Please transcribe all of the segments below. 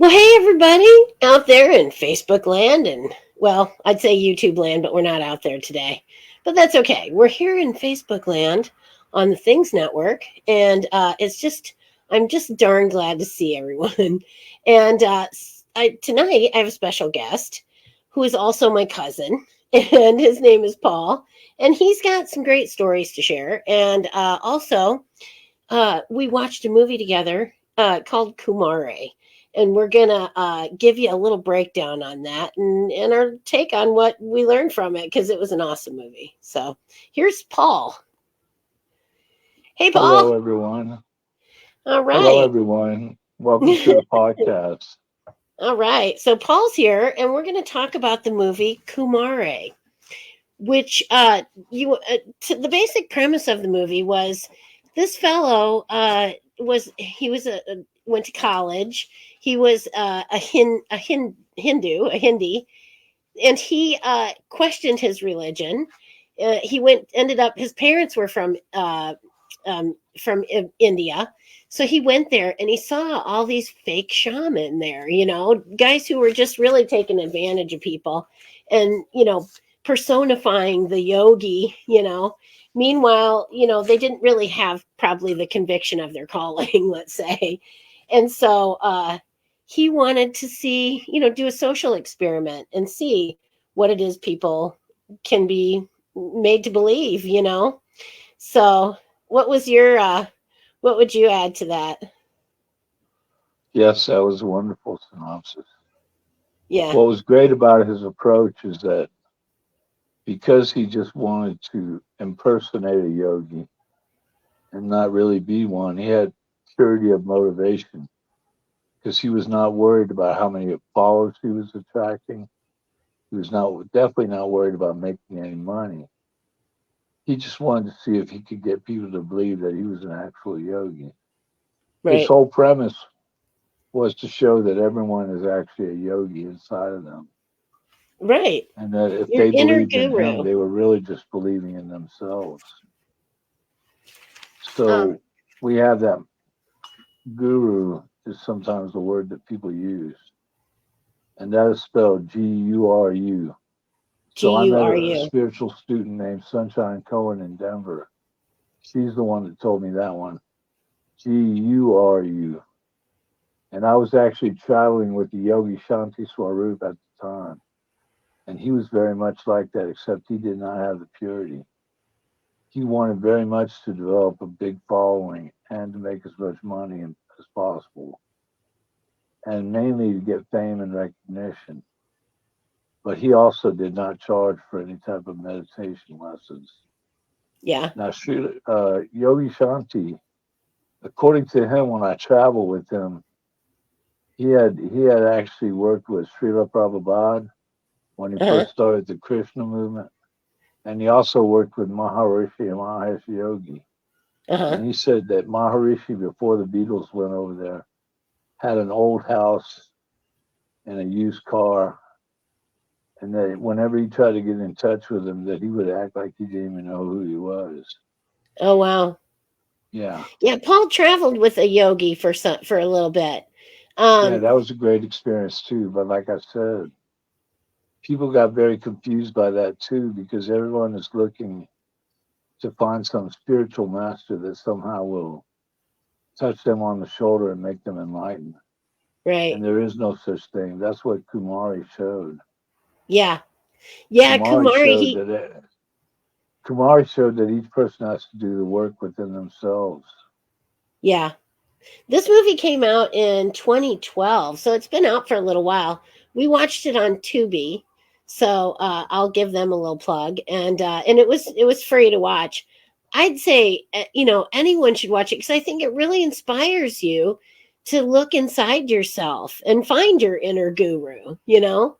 Well, hey, everybody out there in Facebook land and, well, I'd say YouTube land, but we're not out there today. But that's okay. We're here in Facebook land on the Things Network, and I'm just darn glad to see everyone. And tonight, I have a special guest who is also my cousin, and his name is Paul, and he's got some great stories to share. And we watched a movie together called Kumare, and we're gonna give you a little breakdown on that and our take on what we learned from it because it was an awesome movie. So here's Paul. Hey, Hello, Paul. everyone. All Hello, right. everyone. Welcome to the podcast. All right. So Paul's here, and we're going to talk about the movie Kumare, which the basic premise of the movie was this fellow went to college. He was Hindu, a Hindi, and he questioned his religion. Ended up. His parents were from India, so he went there and he saw all these fake shaman there. Guys who were just really taking advantage of people, and personifying the yogi. Meanwhile, they didn't really have probably the conviction of their calling, let's say. And so he wanted to see, do a social experiment and see what it is people can be made to believe. So what was what would you add to that? Yes, that was a wonderful synopsis. Yeah. What was great about his approach is that because he just wanted to impersonate a yogi and not really be one, he had purity of motivation because he was not worried about how many followers he was attracting. He was definitely not worried about making any money. He just wanted to see if he could get people to believe that he was an actual yogi. His Right. whole premise was to show that everyone is actually a yogi inside of them. Right. And that if Your they inner believed in him, guru. they were really just believing in themselves. Um, So we have that guru is sometimes the word that people use, and that is spelled Guru. So I met a GURU. spiritual student named Sunshine Cohen in Denver. She's the one that told me that one. Guru. And I was actually traveling with the Yogi Shanti Swarup at the time. And he was very much like that, except he did not have the purity. He wanted very much to develop a big following and to make as much money as possible, and mainly to get fame and recognition. But he also did not charge for any type of meditation lessons. Yeah. Now, Yogi Shanti, according to him, when I traveled with him, he had actually worked with Srila Prabhupada when he Uh-huh. first started the Krishna movement. And he also worked with Maharishi and Mahesh Yogi. Uh-huh. And he said that Maharishi, before the Beatles went over there, had an old house and a used car. And that whenever he tried to get in touch with him, that he would act like he didn't even know who he was. Oh, wow. Yeah. Yeah, Paul traveled with a yogi for a little bit. Yeah, Um, that was a great experience too. But like I said, people got very confused by that too because everyone is looking to find some spiritual master that somehow will touch them on the shoulder and make them enlightened. right. And there is no such thing. That's what Kumari showed. Yeah. Yeah, Kumari Kumari, showed that Kumari showed that each person has to do the work within themselves. yeah. This movie came out in 2012, so it's been out for a little while. We watched it on Tubi, so I'll give them a little plug, and it was free to watch. I'd say anyone should watch it because I think it really inspires you to look inside yourself and find your inner guru. Because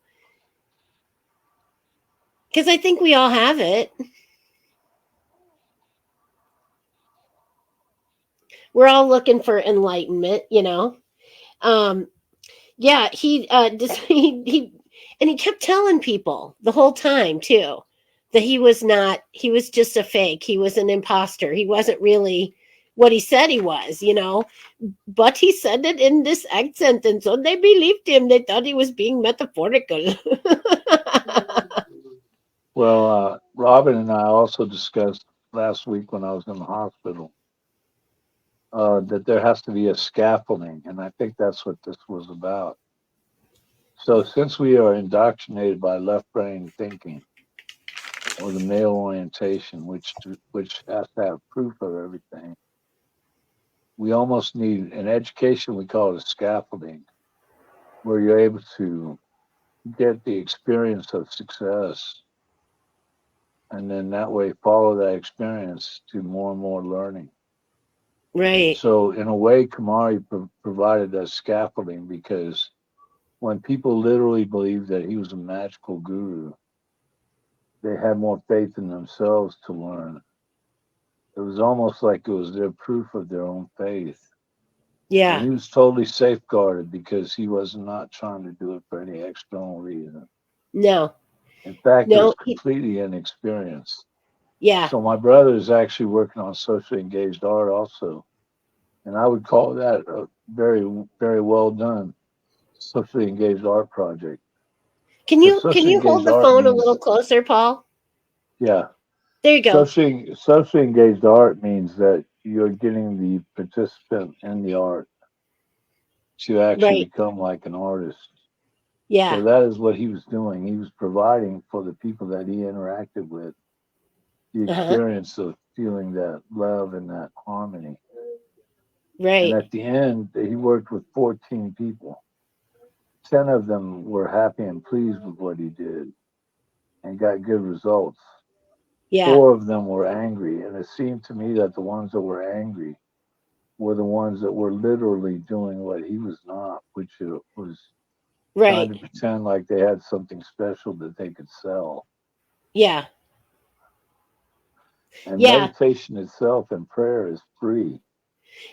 I think we all have it. We're all looking for enlightenment. Um, Yeah, he just he and he kept telling people the whole time too that he was not he was just a fake. He was an imposter. He wasn't what he said he was, but he said it in this accent, and so they believed him. They thought he was being metaphorical. Well, Robin and I also discussed last week when I was in the hospital that there has to be a scaffolding, and I think that's what this was about. So, since we are indoctrinated by left brain thinking or the male orientation, which has to have proof of everything, we almost need an education. We call it a scaffolding, where you're able to get the experience of success, and then that way follow that experience to more and more learning. Right. So, in a way, Kamari provided that scaffolding because when people literally believed that he was a magical guru, they had more faith in themselves to learn. It was almost like it was their proof of their own faith. And Yeah. he was totally safeguarded because he was not trying to do it for any external reason. No. In fact, it No. was completely inexperienced. Yeah. So my brother is actually working on socially engaged art also. And I would call that a very, very well done socially engaged art project. Can Because you socially hold engaged the art phone a means, little closer, Paul? yeah, There you go. socially engaged art means that you're getting the participant in the art to actually Right. become like an artist. Yeah. So that is what he was doing. He was providing for the people that he interacted with the Uh-huh. experience of feeling that love and that harmony. And Right. at the end, he worked with 14 people. 10 of them were happy and pleased with what he did and got good results. Yeah. 4 of them were angry. And it seemed to me that the ones that were angry were the ones that were literally doing what he was not, which was trying Right. to pretend like they had something special that they could sell. Yeah. And Yeah. meditation itself and prayer is free.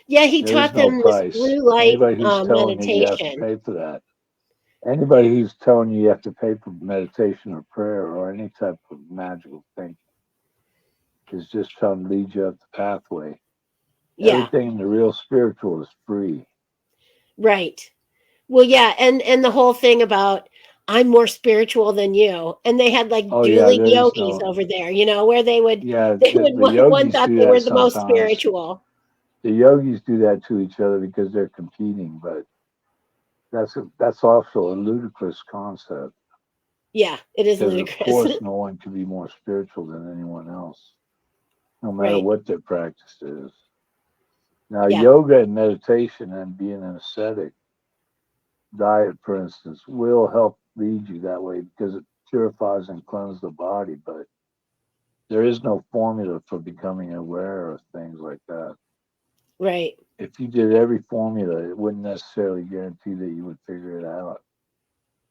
Yeah. He There is taught no them this price. blue light Anybody who's telling you you have to meditation. pay for that, anybody who's telling you have to pay for meditation or prayer or any type of magical thing is just trying to lead you up the pathway. Yeah. Everything in the real spiritual is free. Right. Well, yeah, and the whole thing about I'm more spiritual than you, and they had like Oh yeah, dueling there's yogis no. over there, where they would Yeah, they would the one yogis thought do they that were the most sometimes. spiritual. The yogis do that to each other because they're competing, but that's also a ludicrous concept Yeah, it is because of ludicrous. course no one can be more spiritual than anyone else, no matter Right. what their practice is. Now, Yeah. yoga and meditation and being an ascetic diet, for instance, will help lead you that way because it purifies and cleanses the body, but there is no formula for becoming aware of things like that. Right. If you did every formula, it wouldn't necessarily guarantee that you would figure it out.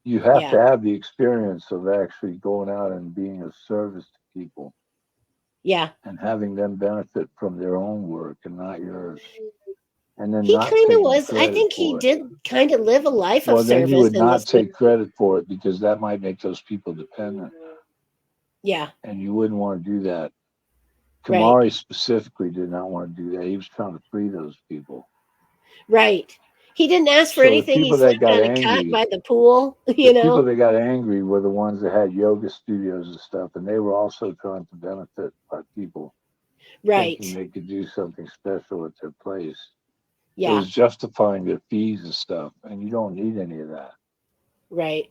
You have Yeah. to have the experience of actually going out and being of service to people Yeah. and having them benefit from their own work and not yours, and then He not kind of taking was. I credit think he for it. did kind of live a life of Well, then you service would in not this way. take credit for it because that might make those people dependent, Yeah. and you wouldn't want to do that. Right. Kamari specifically did not want to do that. He was trying to free those people. Right. He didn't ask for So the anything. He people that slept got on a cot angry, by the pool. the people that got angry were the ones that had yoga studios and stuff, and they were also trying to benefit by people thinking Right. they could do something special at their place. It Yeah. was justifying their fees and stuff, and you don't need any of that. Right.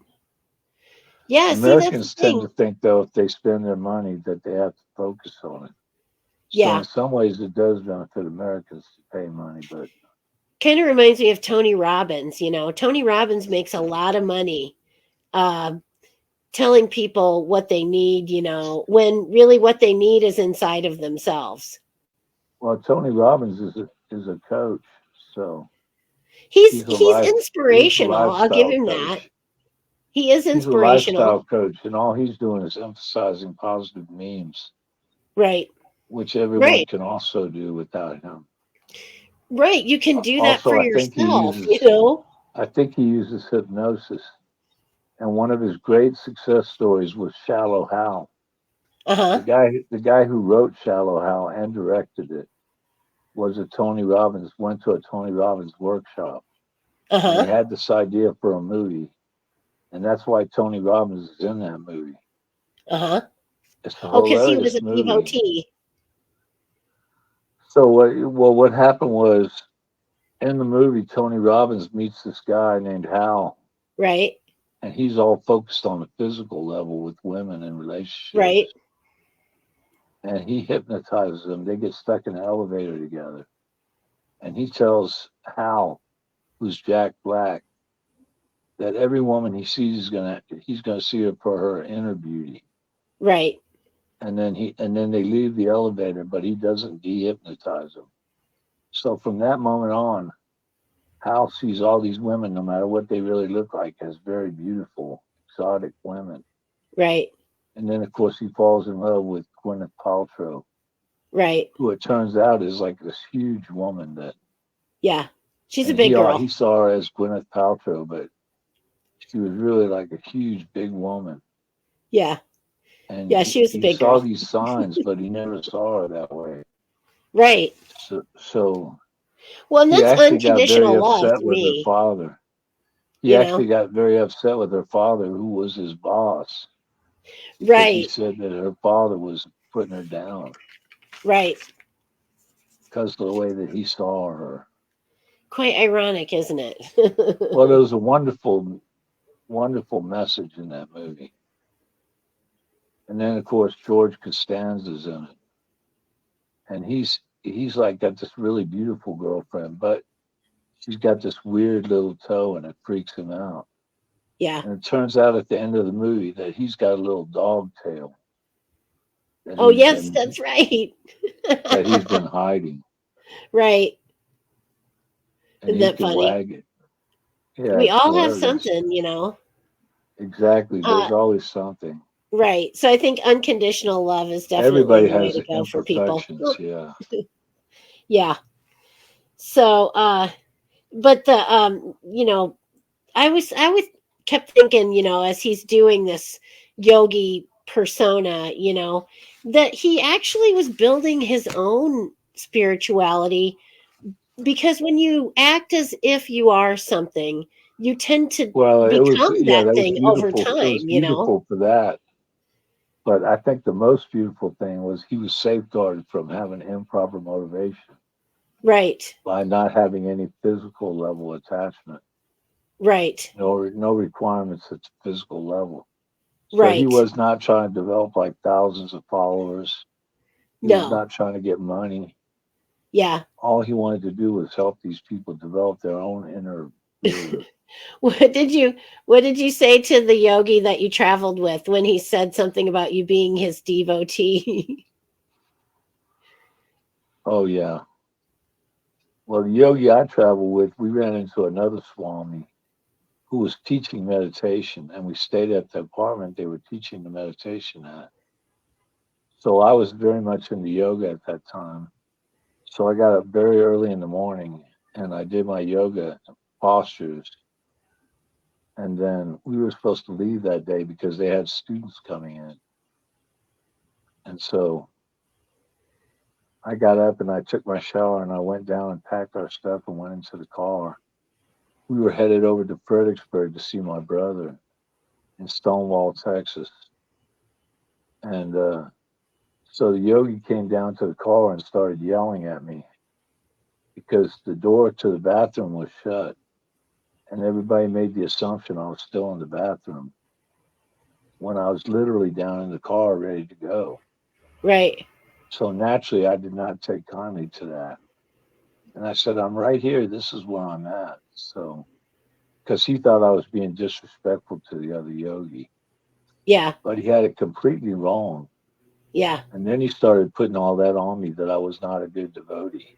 Yeah. See, that's the Americans tend thing. to think, though, if they spend their money, that they have to focus on it. So Yeah. in some ways, it does benefit Americans to pay money, but Kind of reminds me of Tony Robbins. Tony Robbins makes a lot of money uh, telling people what they need, when really what they need is inside of themselves. well, Tony Robbins is a coach, so He's he's a he's life he's a inspirational. I'll give lifestyle him that. coach. He is He's a inspirational. lifestyle coach, and all he's doing is emphasizing positive memes, Right. which everyone Right. can also do without him. Right. You can do that for Also, yourself, I think he uses hypnosis, and one of his great success stories was Shallow Hal. Uh-huh. The guy who wrote Shallow Hal and directed it was a Tony Robbins, went to a Tony Robbins workshop. And Uh-huh. they had this idea for a movie. And that's why Tony Robbins is in that movie. Uh-huh. It's a Oh, because he was hilarious a movie. devotee. So what happened was in the movie, Tony Robbins meets this guy named Hal, Right. and he's all focused on the physical level with women and relationships. Right. And he hypnotizes them. They get stuck in an elevator together. And he tells Hal, who's Jack Black, that every woman he sees he's gonna see her for her inner beauty. Right. And then they leave the elevator, but he doesn't dehypnotize them. So from that moment on, Hal sees all these women, no matter what they really look like, as very beautiful, exotic women. Right. And then, of course, he falls in love with Gwyneth Paltrow, Right. who it turns out is like this huge woman that. Yeah. She's a And big girl. He saw her as Gwyneth Paltrow, but she was really like a huge, big woman. Yeah. And Yeah, she was a he big saw girl. these signs, but he never saw her that way. Right. So Well, and he that's actually got very unconditional love upset to with her me. father. He You actually know? got very upset with her father, who was his boss. Because he Right. said that her father was putting her down Right. because of the way that he saw her. Quite ironic, isn't it? Well, there was a wonderful, wonderful message in that movie. And then, of course, George Costanza's in it. And he's like got this really beautiful girlfriend, but she's got this weird little toe and it freaks him out. Yeah. And it turns out at the end of the movie that he's got a little dog tail. Oh, yes, that's right. That he's been hiding. Right. And Isn't he that can funny? wag it. Yeah, We it's all have hilarious. something, you know. Exactly. There's always something. Right. So I think unconditional love is definitely Everybody the way has to go for people. imperfections, yeah. Yeah. So but the you know, I was kept thinking, you know, as he's doing this yogi persona, you know, that he actually was building his own spirituality, because when you act as if you are something, you tend to Well, become that that was thing over beautiful. It was time, you know. beautiful for that. But I think the most beautiful thing was he was safeguarded from having improper motivation Right. by not having any physical level attachment. Right. No requirements at the physical level. So Right. he was not trying to develop like thousands of followers. He was No. not trying to get money. Yeah. All he wanted to do was help these people develop their own inner creator. What did you say to the yogi that you traveled with when he said something about you being his devotee? Oh yeah. Well, the yogi I traveled with, we ran into another Swami who was teaching meditation, and we stayed at the apartment they were teaching the meditation at. So I was very much into yoga at that time. So I got up very early in the morning and I did my yoga postures. And then we were supposed to leave that day because they had students coming in. And so I got up and I took my shower and I went down and packed our stuff and went into the car. We were headed over to Fredericksburg to see my brother in Stonewall, Texas. And so the yogi came down to the car and started yelling at me because the door to the bathroom was shut. And everybody made the assumption I was still in the bathroom when I was literally down in the car ready to go. Right. So naturally, I did not take kindly to that. And I said, I'm right here. This is where I'm at. So, because he thought I was being disrespectful to the other yogi. Yeah. But he had it completely wrong. Yeah. And then he started putting all that on me that I was not a good devotee.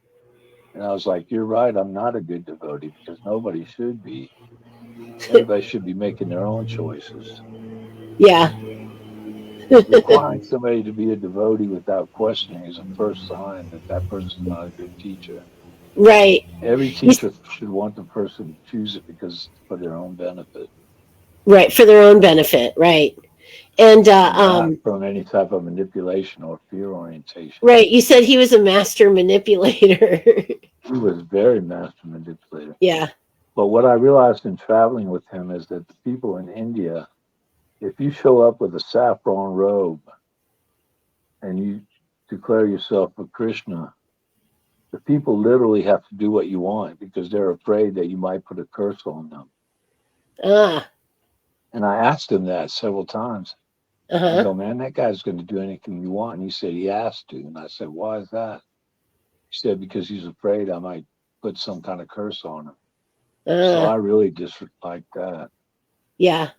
And I was like, you're right. I'm not a good devotee because nobody should be. Everybody should be making their own choices. Yeah. Requiring somebody to be a devotee without questioning is a first sign that that person's not a good teacher. Right. Every teacher should want the person to choose it because it's for their own benefit. Right. For their own benefit. Right. And not from any type of manipulation or fear orientation. right, you said he was a master manipulator. He was very master manipulator. Yeah. But what I realized in traveling with him is that the people in India, if you show up with a saffron robe and you declare yourself a Krishna, the people literally have to do what you want because they're afraid that you might put a curse on them. Ah. And I asked him that several times. I Uh-huh. go, man, that guy's going to do anything you want. And he said he has to. And I said, why is that? He said, because he's afraid I might put some kind of curse on him. So I really dislike that. Yeah.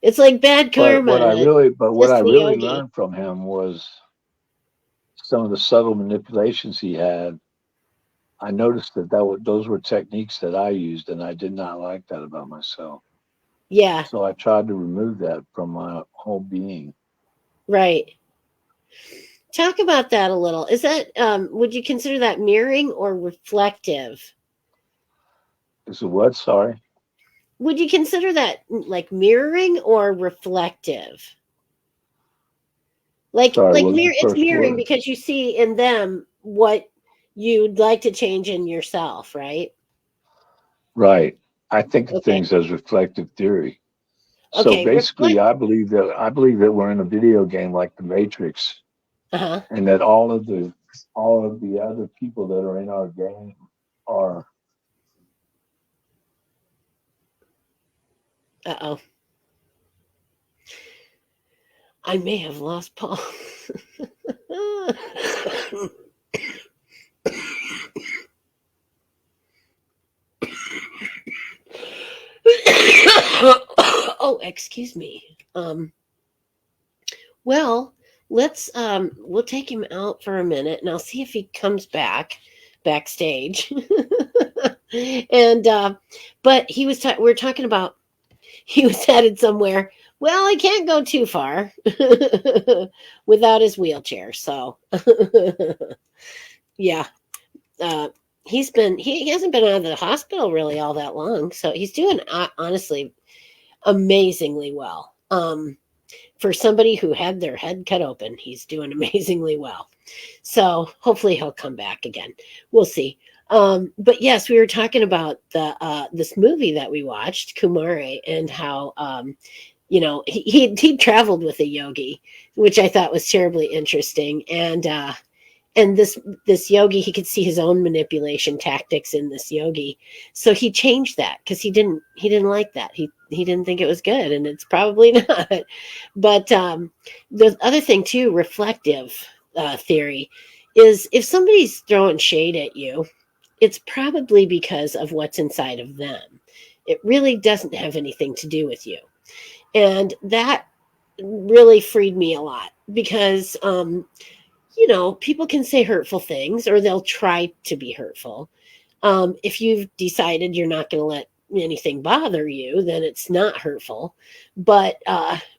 It's like bad karma. What I Just the really yogi. learned from him was some of the subtle manipulations he had. I noticed that those were techniques that I used, and I did not like that about myself. Yeah. So I tried to remove that from my whole being. Right. Talk about that a little. Is that would you consider that mirroring or reflective? Is it what? Sorry. Would you consider that like mirroring or reflective? Sorry, Like what was the it's first mirroring word? because you see in them what you'd like to change in yourself, right? Right. I think of Okay. things as reflective theory. So Okay. basically, Reflect. I believe that we're in a video game like the Matrix, Uh-huh. and that all of the other people that are in our game are. Uh-oh. I may have lost Paul. Oh, excuse me. Well, we'll take him out for a minute and I'll see if he comes backstage. And but we're talking about he was headed somewhere. Well, I can't go too far without his wheelchair. So yeah. Uh he hasn't been out of the hospital really all that long. So he's doing honestly amazingly well. For somebody who had their head cut open, he's doing amazingly well. So hopefully he'll come back again. We'll see. But yes, we were talking about the this movie that we watched, Kumare, and how he traveled with a yogi, which I thought was terribly interesting. And this yogi, he could see his own manipulation tactics in this yogi, so he changed that because he didn't like that. He didn't think it was good, and it's probably not. But the other thing too, reflective theory, is if somebody's throwing shade at you, it's probably because of what's inside of them. It really doesn't have anything to do with you, and that really freed me a lot because people can say hurtful things or they'll try to be hurtful. If you've decided you're not going to let anything bother you, then it's not hurtful. But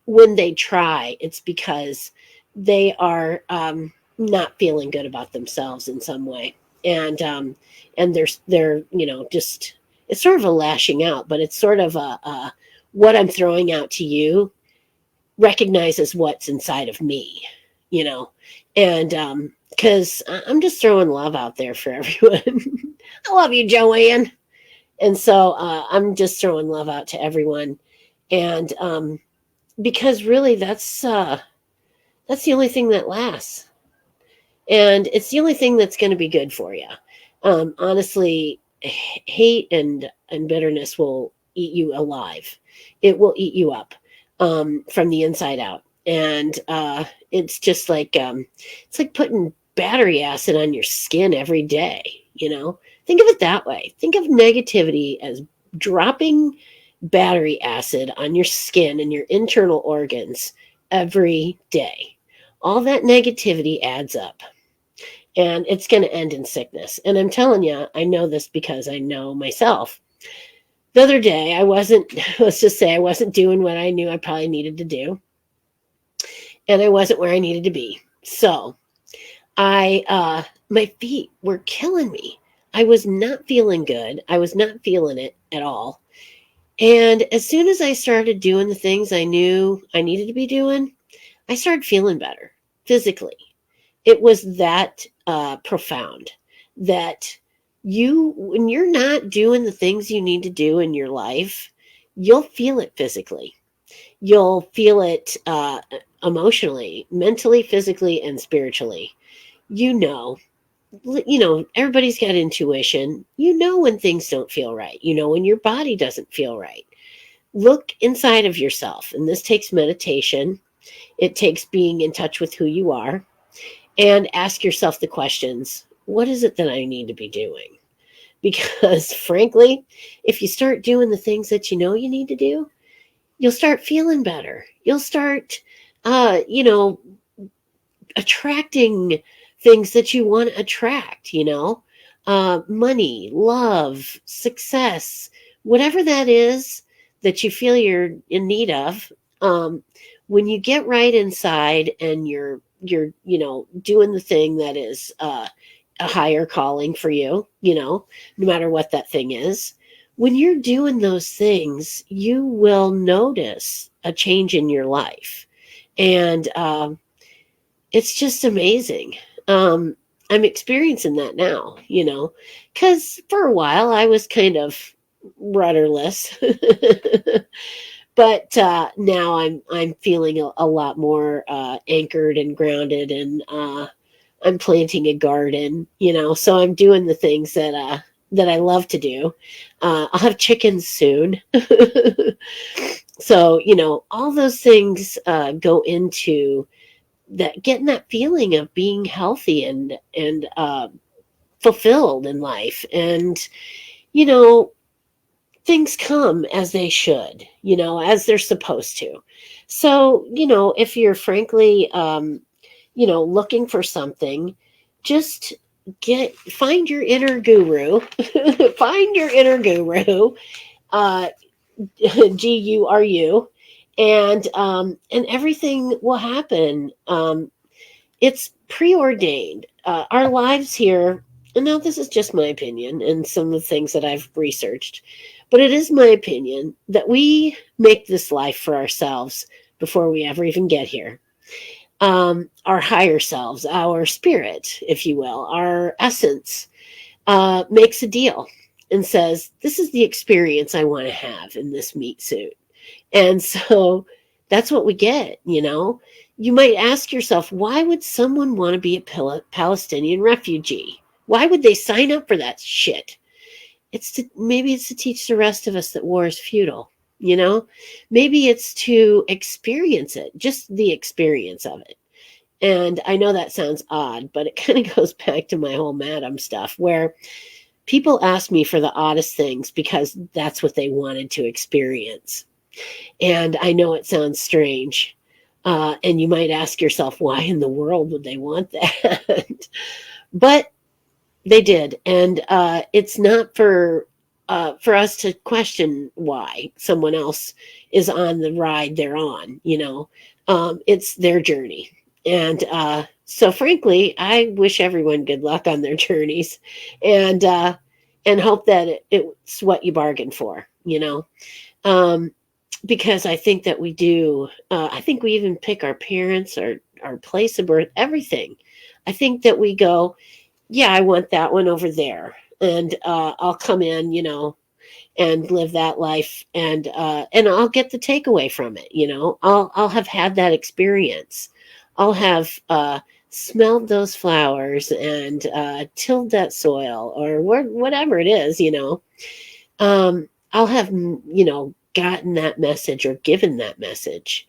when they try, it's because they are not feeling good about themselves in some way, and they're just it's sort of a lashing out, but it's sort of a what I'm throwing out to you recognizes what's inside of me, you know, and because I'm just throwing love out there for everyone. I love you, Joanne. And so I'm just throwing love out to everyone, and because really that's the only thing that lasts, and it's the only thing that's going to be good for you. Honestly, hate and bitterness will eat you alive. It will eat you up from the inside out, and it's just like it's like putting battery acid on your skin every day. Think of it that way. Think of negativity as dropping battery acid on your skin and your internal organs every day. All that negativity adds up, and it's going to end in sickness. And I'm telling you, I know this because I know myself. The other day, let's just say I wasn't doing what I knew I probably needed to do, and I wasn't where I needed to be. So my feet were killing me. I was not feeling good. I was not feeling it at all. And as soon as I started doing the things I knew I needed to be doing, I started feeling better physically. It was that profound that when you're not doing the things you need to do in your life, you'll feel it physically. You'll feel it emotionally, mentally, physically, and spiritually. You know, everybody's got intuition. You know when things don't feel right. You know when your body doesn't feel right. Look inside of yourself, and this takes meditation. It takes being in touch with who you are, and ask yourself the questions: what is it that I need to be doing? Because frankly, if you start doing the things that you know you need to do, you'll start feeling better. You'll start, uh, you know, attracting things that you want to attract, money, love, success, whatever that is that you feel you're in need of. Um, when you get right inside and you're doing the thing that is a higher calling for you, no matter what that thing is, when you're doing those things, you will notice a change in your life. And it's just amazing. I'm experiencing that now, because for a while I was kind of rudderless, but now I'm feeling a lot more anchored and grounded, and I'm planting a garden, so I'm doing the things that I love to do. I'll have chickens soon. So, all those things go into that, getting that feeling of being healthy and fulfilled in life. And you know things come as they should, as they're supposed to. So, if you're frankly looking for something, just find your inner guru. Find your inner guru, uh GURU, and everything will happen. It's preordained. Our lives here, and now this is just my opinion and some of the things that I've researched, but it is my opinion that we make this life for ourselves before we ever even get here. Our higher selves, our spirit, if you will, our essence, makes a deal and says, this is the experience I want to have in this meat suit. And so that's what we get. You might ask yourself, why would someone want to be a Palestinian refugee? Why would they sign up for that shit? Maybe it's to teach the rest of us that war is futile. Maybe it's to experience it, just the experience of it. And I know that sounds odd, but it kind of goes back to my whole Madam stuff, where people ask me for the oddest things because that's what they wanted to experience. And I know it sounds strange. And you might ask yourself, why in the world would they want that? But they did. And it's not for us to question why someone else is on the ride they're on. It's their journey. And so, frankly, I wish everyone good luck on their journeys, and hope that it's what you bargained for. Um, because I think that we do. I think we even pick our parents, our place of birth, everything. I think that we go, yeah, I want that one over there, and I'll come in, and live that life, and I'll get the takeaway from it. I'll have had that experience. I'll have smelled those flowers and tilled that soil, or whatever it is. I'll have gotten that message or given that message.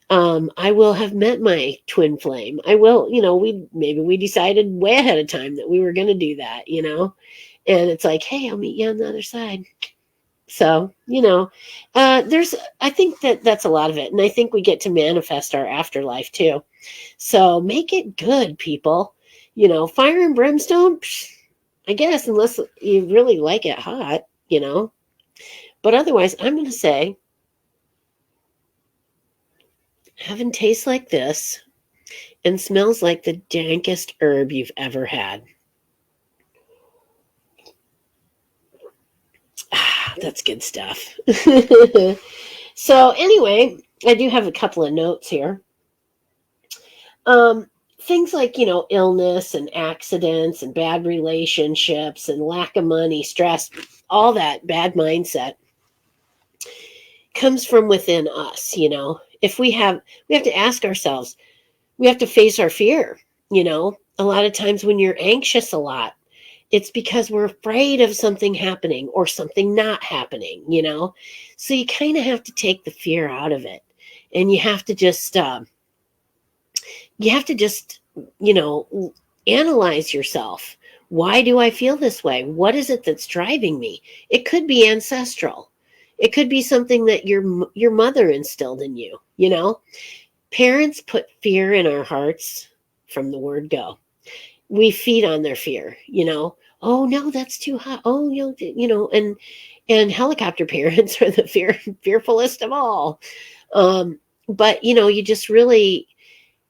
I will have met my twin flame. I will, we decided way ahead of time that we were going to do that. And it's like, hey, I'll meet you on the other side. So, I think that that's a lot of it. And I think we get to manifest our afterlife too. So make it good, people. Fire and brimstone, I guess, unless you really like it hot. But otherwise, I'm going to say, heaven tastes like this and smells like the dankest herb you've ever had. That's good stuff. So anyway, I do have a couple of notes here. Um, Things like, illness and accidents and bad relationships and lack of money, stress, all that bad mindset comes from within us. If we have to ask ourselves, we have to face our fear. A lot of times when you're anxious a lot, it's because we're afraid of something happening or something not happening. So you kind of have to take the fear out of it, and you have to just analyze yourself. Why do I feel this way? What is it that's driving me? It could be ancestral. It could be something that your mother instilled in you. Parents put fear in our hearts from the word go. We feed on their fear. Oh no, that's too hot. Oh, and helicopter parents are the fearfulest of all. But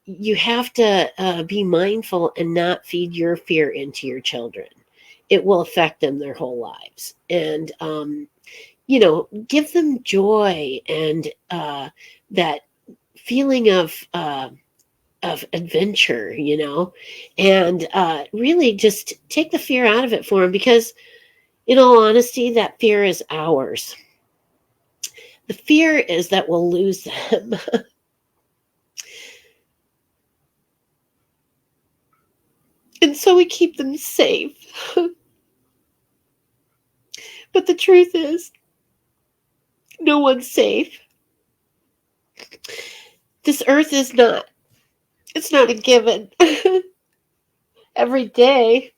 you have to be mindful and not feed your fear into your children. It will affect them their whole lives. And give them joy and that feeling of adventure. And really just take the fear out of it for them, because in all honesty, that fear is ours. The fear is that we'll lose them. And so we keep them safe. But the truth is, no one's safe. This earth is not. It's not a given. Every day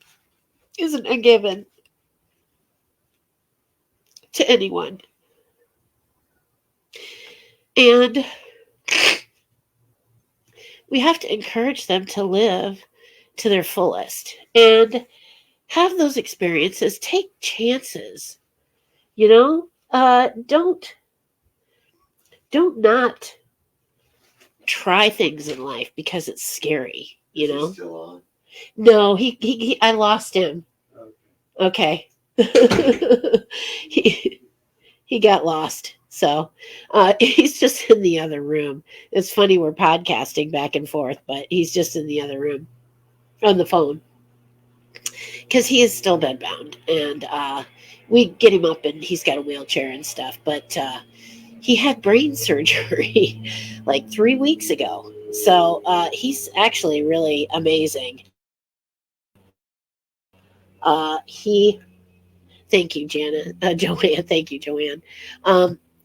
isn't a given to anyone. And we have to encourage them to live to their fullest and have those experiences. Take chances. Don't not try things in life because it's scary. Is he still on? No, he I lost him. Okay. he got lost. So he's just in the other room. It's funny, we're podcasting back and forth, but he's just in the other room on the phone, because he is still bedbound. And we get him up, and he's got a wheelchair and stuff. But he had brain surgery like 3 weeks ago. So he's actually really amazing. Thank you, Janet, Joanne. Thank you, Joanne.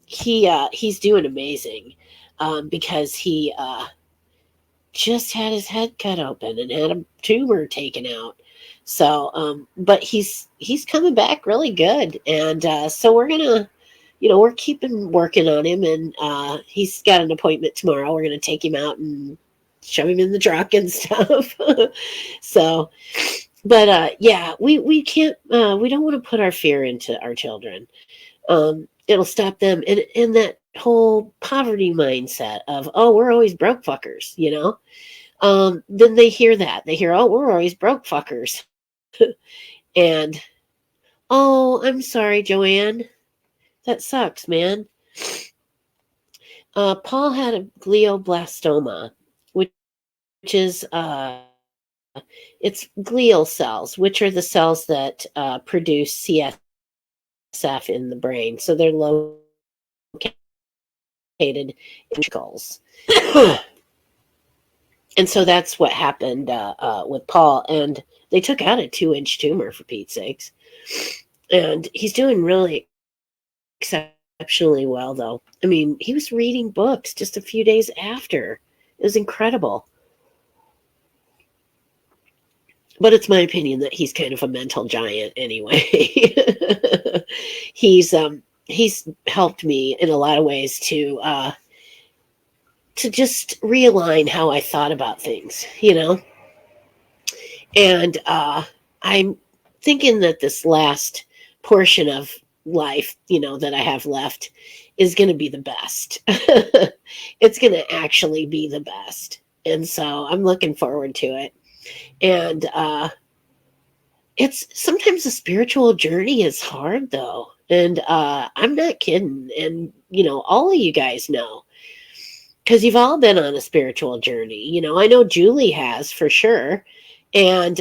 He's doing amazing, because he just had his head cut open and had a tumor taken out. So, but he's coming back really good, and so we're keeping working on him, and he's got an appointment tomorrow. We're gonna take him out and shove him in the truck and stuff. So, but yeah, we can't. We don't want to put our fear into our children. It'll stop them in that whole poverty mindset of, oh, we're always broke fuckers. Then they hear that. They hear, oh, we're always broke fuckers. And, oh, I'm sorry, Joanne. That sucks, man. Paul had a glioblastoma, which is it's glial cells, which are the cells that produce CSF in the brain. So they're located in skulls. And so that's what happened with Paul. And they took out a 2-inch tumor, for Pete's sakes. And he's doing really exceptionally well, though. I mean, he was reading books just a few days after. It was incredible. But it's my opinion that he's kind of a mental giant anyway. He's helped me in a lot of ways to just realign how I thought about things, And I'm thinking that this last portion of life, that I have left is going to be the best. It's going to actually be the best. And so I'm looking forward to it. And it's sometimes the spiritual journey is hard, though. And I'm not kidding. And, all of you guys know, because you've all been on a spiritual journey. I know Julie has for sure. And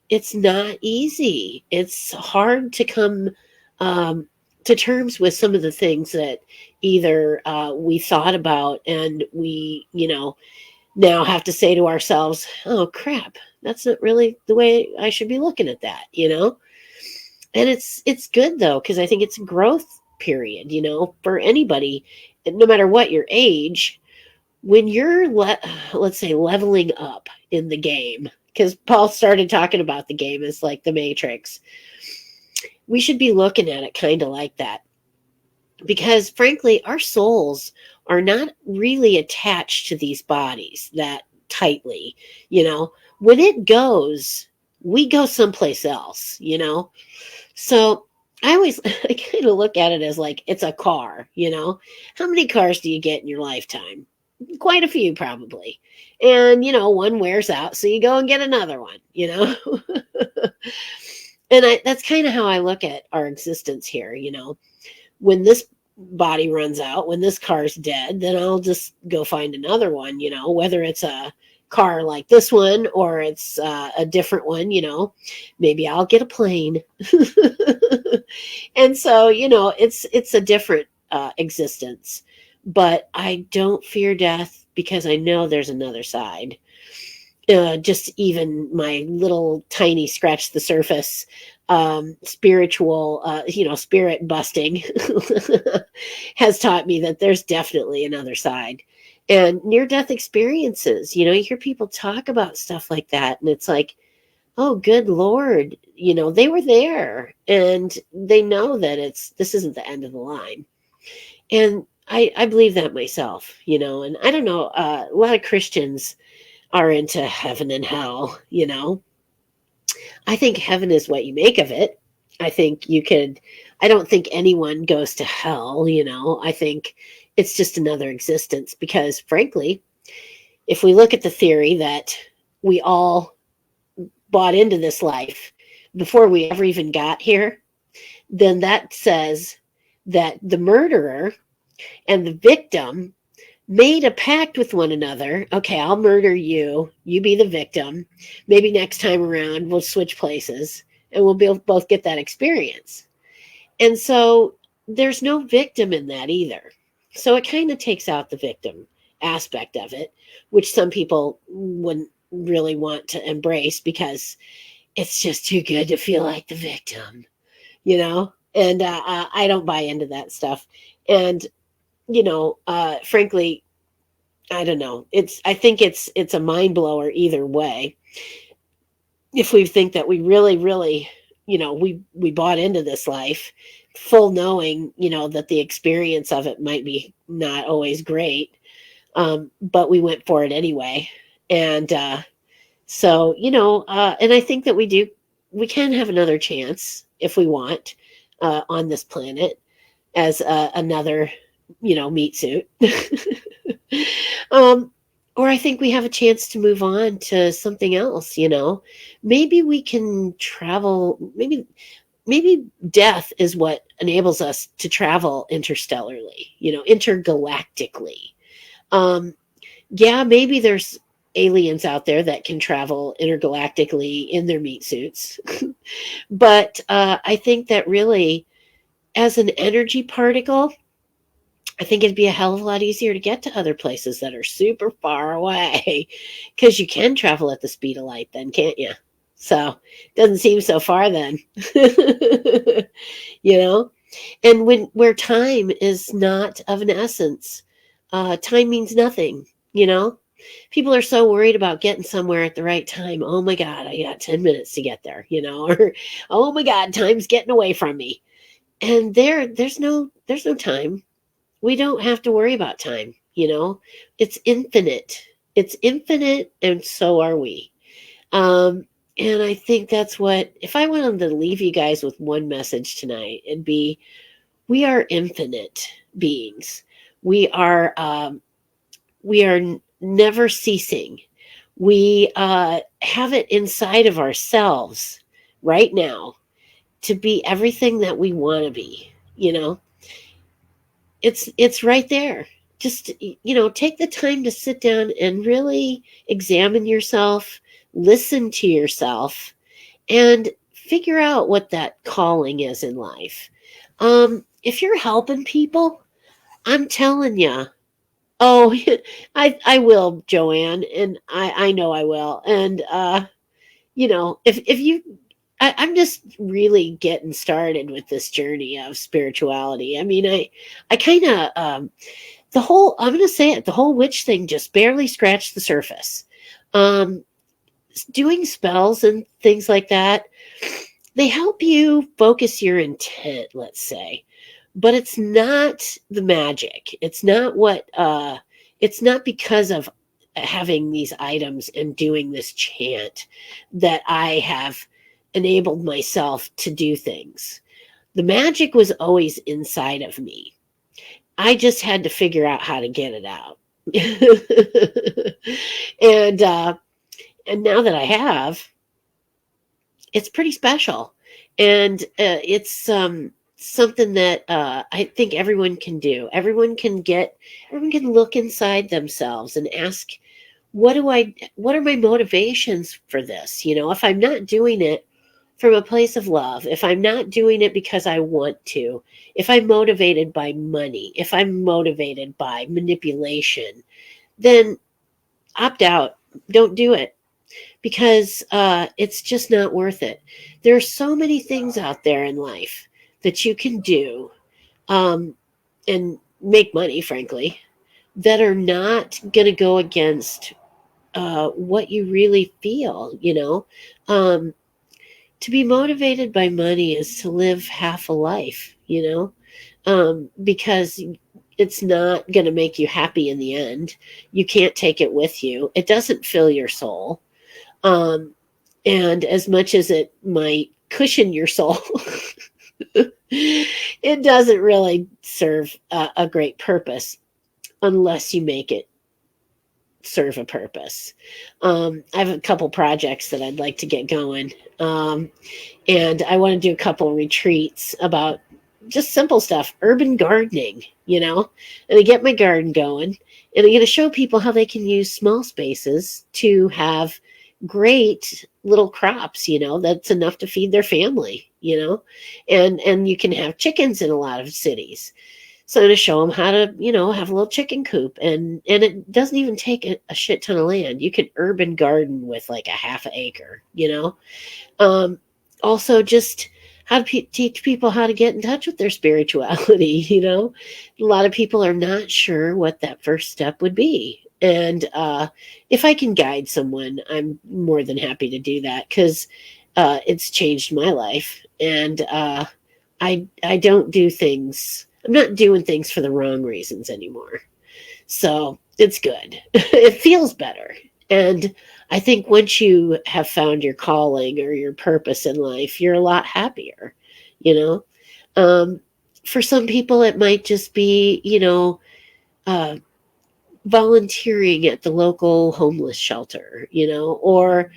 it's not easy. It's hard to come um, to terms with some of the things that either we thought about and we, now have to say to ourselves, oh crap, that's not really the way I should be looking at that. And it's good though, because I think it's a growth period, for anybody, no matter what your age. When you're let's say leveling up in the game, because Paul started talking about the game as like the Matrix, we should be looking at it kind of like that, because frankly our souls are not really attached to these bodies that tightly. When it goes, we go someplace else. So I always I kind of look at it as like it's a car. How many cars do you get in your lifetime? Quite a few, probably. And, one wears out, so you go and get another one. And that's kind of how I look at our existence here. When this body runs out, when this car's dead, then I'll just go find another one, whether it's a car like this one or it's a different one. Maybe I'll get a plane. And so, it's a different existence. But I don't fear death because I know there's another side. Just even my little tiny scratch the surface spiritual, spirit busting has taught me that there's definitely another side. And near death experiences, you hear people talk about stuff like that. And it's like, oh, good Lord, they were there and they know that this isn't the end of the line. And I believe that myself, and I don't know, a lot of Christians are into heaven and hell. I think heaven is what you make of it. I don't think anyone goes to hell. I think it's just another existence because frankly, if we look at the theory that we all bought into this life before we ever even got here, then that says that the murderer and the victim made a pact with one another. Okay, I'll murder you. You be the victim. Maybe next time around we'll switch places and we'll both get that experience. And so there's no victim in that either. So it kind of takes out the victim aspect of it, which some people wouldn't really want to embrace because it's just too good to feel like the victim, And I don't buy into that stuff. And frankly, I don't know. I think it's a mind blower either way. If we think that we really, really, we bought into this life full knowing, that the experience of it might be not always great. But we went for it anyway. And so, and I think that we can have another chance if we want on this planet as another meat suit. Or I think we have a chance to move on to something else. Maybe we can travel. Maybe death is what enables us to travel interstellarly, intergalactically. Yeah, maybe there's aliens out there that can travel intergalactically in their meat suits. But I think that really, as an energy particle, I think it'd be a hell of a lot easier to get to other places that are super far away because you can travel at the speed of light then, can't you? So it doesn't seem so far then, and where time is not of an essence, time means nothing, people are so worried about getting somewhere at the right time. Oh my God, I got 10 minutes to get there, or, oh my God, time's getting away from me. And there's no time. We don't have to worry about time. It's infinite. It's infinite. And so are we. And I think that's what, if I wanted to leave you guys with one message tonight, it'd be, we are infinite beings. We are never ceasing. We have it inside of ourselves right now to be everything that we want to be. you know, it's right there. Just, take the time to sit down and really examine yourself, listen to yourself, and figure out what that calling is in life. If you're helping people, I'm telling you, oh, I will, Joanne, and I know I will. And if you, I'm just really getting started with this journey of spirituality. I mean, I kind of the whole, I'm going to say it, the whole witch thing just barely scratched the surface. Um, Doing spells and things like that, they help you focus your intent, let's say, but it's not the magic. It's not because of having these items and doing this chant that I have enabled myself to do things. The magic was always inside of me. I just had to figure out how to get it out. and and now that I have, it's pretty special, and it's something that I think everyone can do. Everyone can look inside themselves and ask, what are my motivations for this? If I'm not doing it from a place of love, if I'm not doing it because I want to, if I'm motivated by money, if I'm motivated by manipulation, then opt out. Don't do it, because it's just not worth it. There are so many things out there in life that you can do, um, and make money, frankly, that are not going to go against what you really feel. To be motivated by money is to live half a life, because it's not going to make you happy in the end. You can't take it with you. It doesn't fill your soul. Um, and as much as it might cushion your soul, it doesn't really serve a great purpose unless you make it serve a purpose. I have a couple projects that I'd like to get going. And I want to do a couple retreats about just simple stuff, urban gardening, and I get my garden going, and I'm going to show people how they can use small spaces to have great little crops, that's enough to feed their family, and you can have chickens in a lot of cities. So I'm going to show them how to, have a little chicken coop, and it doesn't even take a shit ton of land. You can urban garden with like a half an acre, um, also just how to teach people how to get in touch with their spirituality. A lot of people are not sure what that first step would be. And if I can guide someone, I'm more than happy to do that, because it's changed my life. And I don't do things, I'm not doing things for the wrong reasons anymore. So it's good. It feels better. And I think once you have found your calling or your purpose in life, you're a lot happier, you know? Um, for some people, it might just be, uh, volunteering at the local homeless shelter, or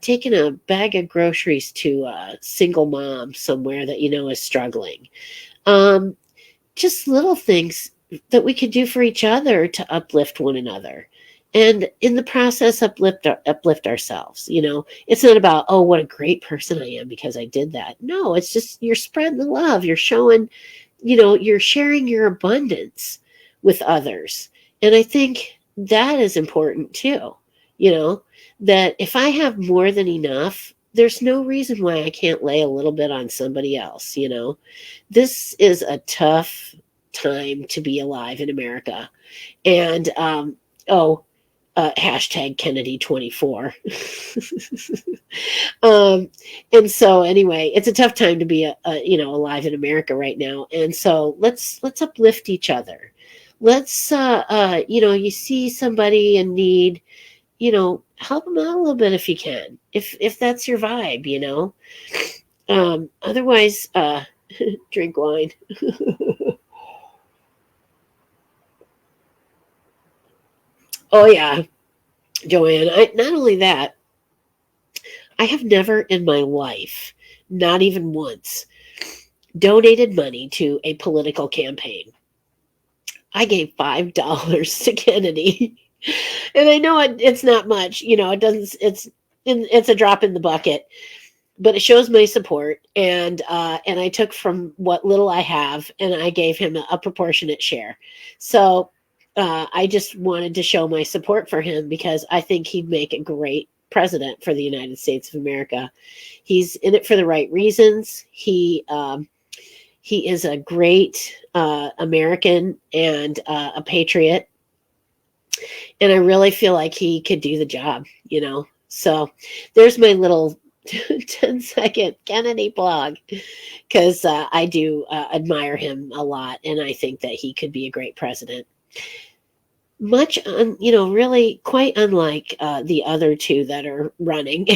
taking a bag of groceries to a single mom somewhere that is struggling. Um, just little things that we could do for each other to uplift one another, and in the process uplift ourselves. It's not about, oh, what a great person I am because I did that. No, it's just you're spreading the love, you're showing, you're sharing your abundance with others. And I think that is important too. That if I have more than enough, there's no reason why I can't lay a little bit on somebody else. This is a tough time to be alive in America. And hashtag Kennedy 24. And so anyway, it's a tough time to be alive in America right now. And so let's uplift each other. Let's you see somebody in need, help them out a little bit if you can, if that's your vibe. Otherwise, drink wine. Oh yeah, Joanne. Not only that, I have never in my life, not even once, donated money to a political campaign. I gave $5 to Kennedy. And I know it's not much, it doesn't, it's a drop in the bucket, but it shows my support. And I took from what little I have and I gave him a proportionate share. So I just wanted to show my support for him because I think he'd make a great president for the United States of America. He's in it for the right reasons. He is a great American and a patriot. And I really feel like he could do the job, So there's my little 10-second Kennedy blog, because I do admire him a lot. And I think that he could be a great president. Really quite unlike the other two that are running,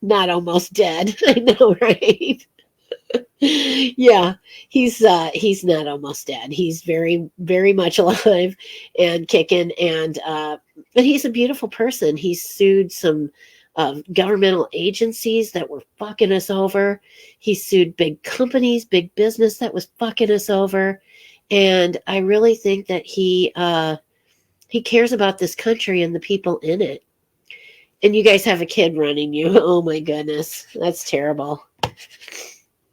not almost dead. I know, right? Yeah, he's not almost dead. He's very, very much alive and kicking, and he's a beautiful person. He's sued some governmental agencies that were fucking us over. He sued big companies, big business that was fucking us over, and I really think that he cares about this country and the people in it. And you guys have a kid running you. Oh my goodness, that's terrible.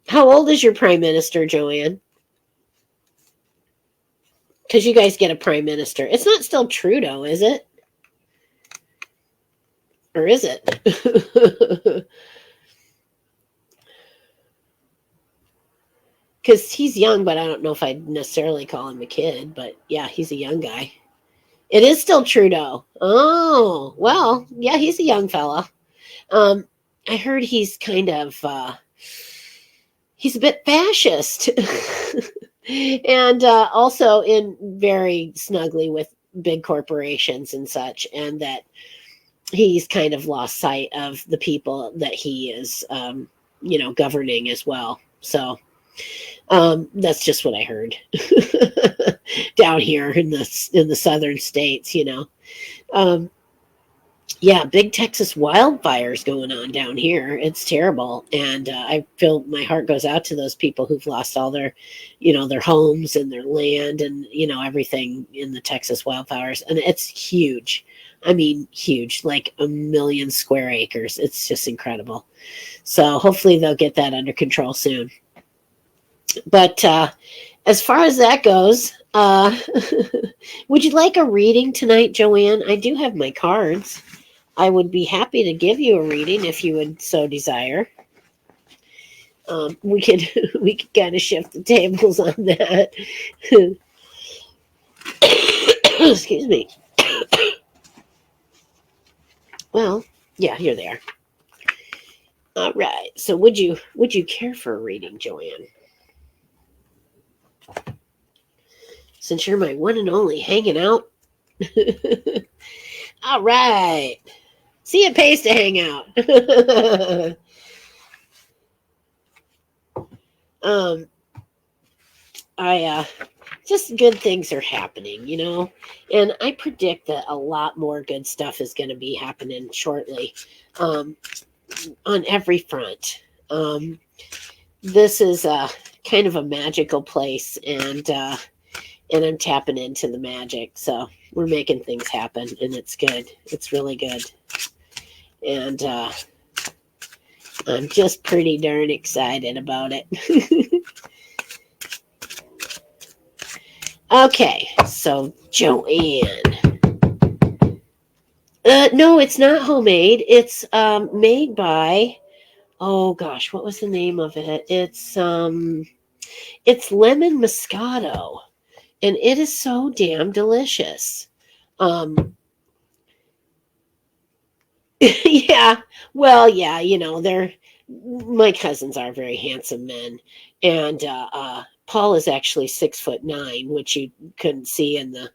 How old is your prime minister, Joanne? Because you guys get a prime minister. It's not still Trudeau, is it? Or is it? Because he's young, but I don't know if I'd necessarily call him a kid. But yeah, he's a young guy. It is still Trudeau. Oh, well, yeah, he's a young fella. I heard he's kind of... he's a bit fascist and also in very snugly with big corporations and such, and that he's kind of lost sight of the people that he is, governing as well. So that's just what I heard down here in the southern states, Yeah, big Texas wildfires going on down here. It's terrible. And I feel my heart goes out to those people who've lost all their, their homes and their land and, everything in the Texas wildfires. And it's huge. I mean, huge, like 1 million square acres. It's just incredible. So hopefully they'll get that under control soon. But as far as that goes, would you like a reading tonight, Joanne? I do have my cards. I would be happy to give you a reading if you would so desire. We could kind of shift the tables on that. Excuse me. Well, yeah, you're there. All right. So would you care for a reading, Joanne? Since you're my one and only hanging out. All right. See, it pays to hang out. Just good things are happening, and I predict that a lot more good stuff is going to be happening shortly, on every front. This is kind of a magical place, and I'm tapping into the magic. So we're making things happen, and it's good. It's really good. And I'm just pretty darn excited about it. Okay, so Joanne. No, it's not homemade. It's made by, oh gosh, what was the name of it? It's lemon Moscato, and it is so damn delicious. Yeah, well, yeah, my cousins are very handsome men, and Paul is actually 6'9", which you couldn't see in the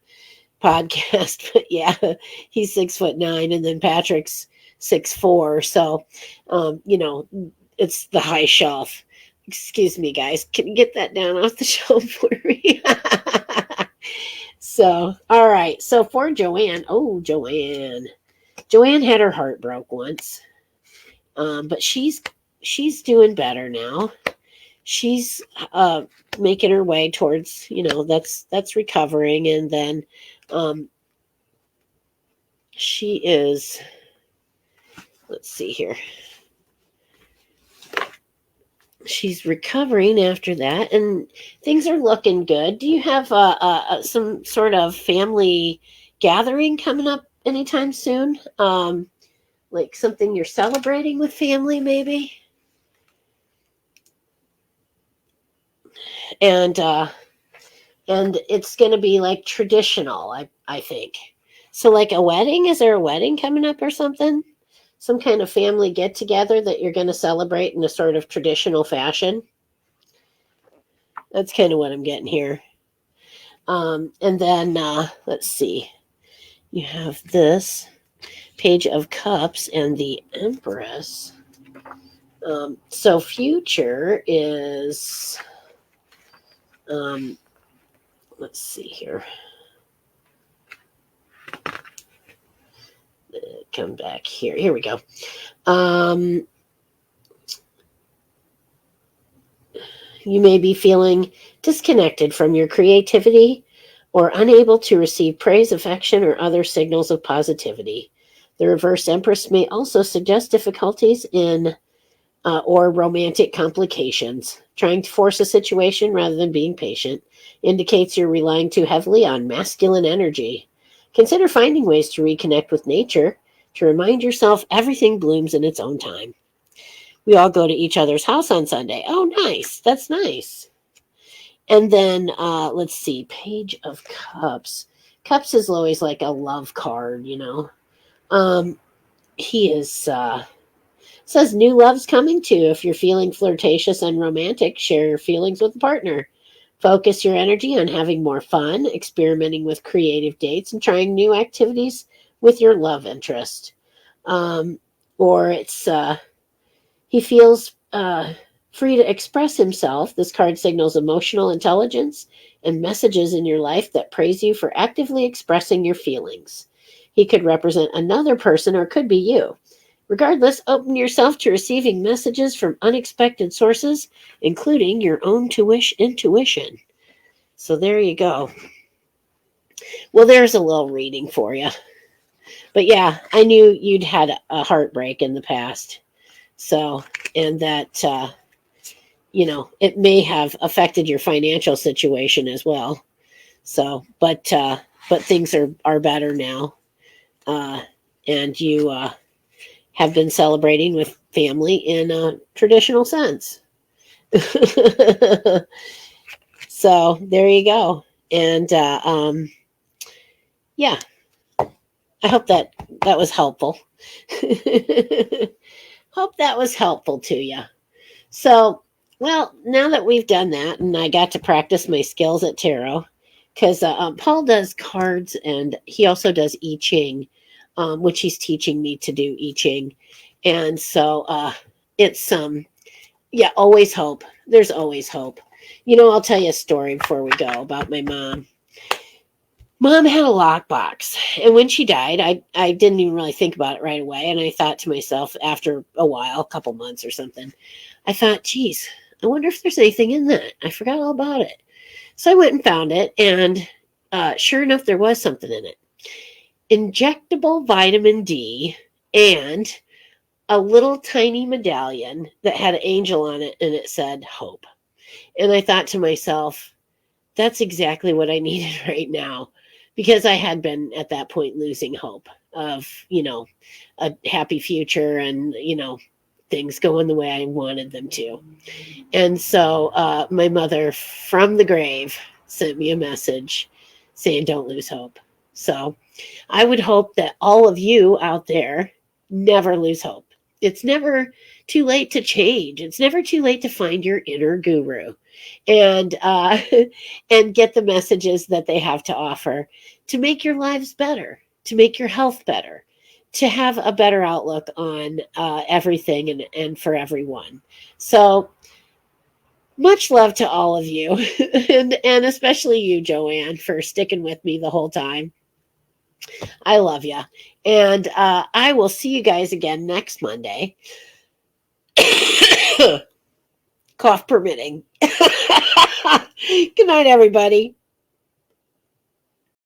podcast, but yeah, he's 6'9", and then Patrick's 6'4", so it's the high shelf. Excuse me, guys, can you get that down off the shelf for me? So, all right, so for Joanne, Joanne had her heart broke once, but she's doing better now. she's making her way towards, that's recovering. And then she is, let's see here. She's recovering after that, and things are looking good. Do you have some sort of family gathering coming up anytime soon? Like something you're celebrating with family, maybe? And it's going to be like traditional, I think. So, like a wedding? Is there a wedding coming up or something? Some kind of family get together that you're going to celebrate in a sort of traditional fashion? That's kind of what I'm getting here. And then let's see. You have this Page of Cups and the Empress. So future is, let's see here. Come back here. Here we go. You may be feeling disconnected from your creativity or unable to receive praise, affection, or other signals of positivity. The reverse Empress may also suggest difficulties in or romantic complications. Trying to force a situation rather than being patient indicates you're relying too heavily on masculine energy. Consider finding ways to reconnect with nature to remind yourself everything blooms in its own time. We all go to each other's house on Sunday. Oh, nice. That's nice. And then let's see, Page of Cups. Cups is always like a love card, He is says new love's coming too. If you're feeling flirtatious and romantic, share your feelings with a partner. Focus your energy on having more fun, experimenting with creative dates, and trying new activities with your love interest. Or it's he feels free to express himself. This card signals emotional intelligence and messages in your life that praise you for actively expressing your feelings. He could represent another person or could be you. Regardless, open yourself to receiving messages from unexpected sources, including your own intuition. So there you go. Well, there's a little reading for you. But yeah, I knew you'd had a heartbreak in the past. So, and that, it may have affected your financial situation as well. So, but things are better now. And you have been celebrating with family in a traditional sense. So there you go. And yeah, I hope that was helpful. Hope that was helpful to you. So, well, now that we've done that, and I got to practice my skills at tarot, because Paul does cards and he also does I Ching, which he's teaching me to do I Ching. And so it's, always hope. There's always hope. I'll tell you a story before we go about my mom. Mom had a lockbox, and when she died, I didn't even really think about it right away. And I thought to myself after a while, a couple months or something, I thought, geez, I wonder if there's anything in that. I forgot all about it. So I went and found it, and sure enough, there was something in it. Injectable vitamin D and a little tiny medallion that had an angel on it, and it said hope. And I thought to myself, that's exactly what I needed right now, because I had been at that point losing hope of, a happy future and, things going the way I wanted them to. And so my mother from the grave sent me a message saying, don't lose hope. So I would hope that all of you out there never lose hope. It's never too late to change. It's never too late to find your inner guru and and get the messages that they have to offer to make your lives better, to make your health better, to have a better outlook on everything and for everyone. So much love to all of you, and especially you, Joanne, for sticking with me the whole time. I love you. And I will see you guys again next Monday. cough permitting. Good night, everybody.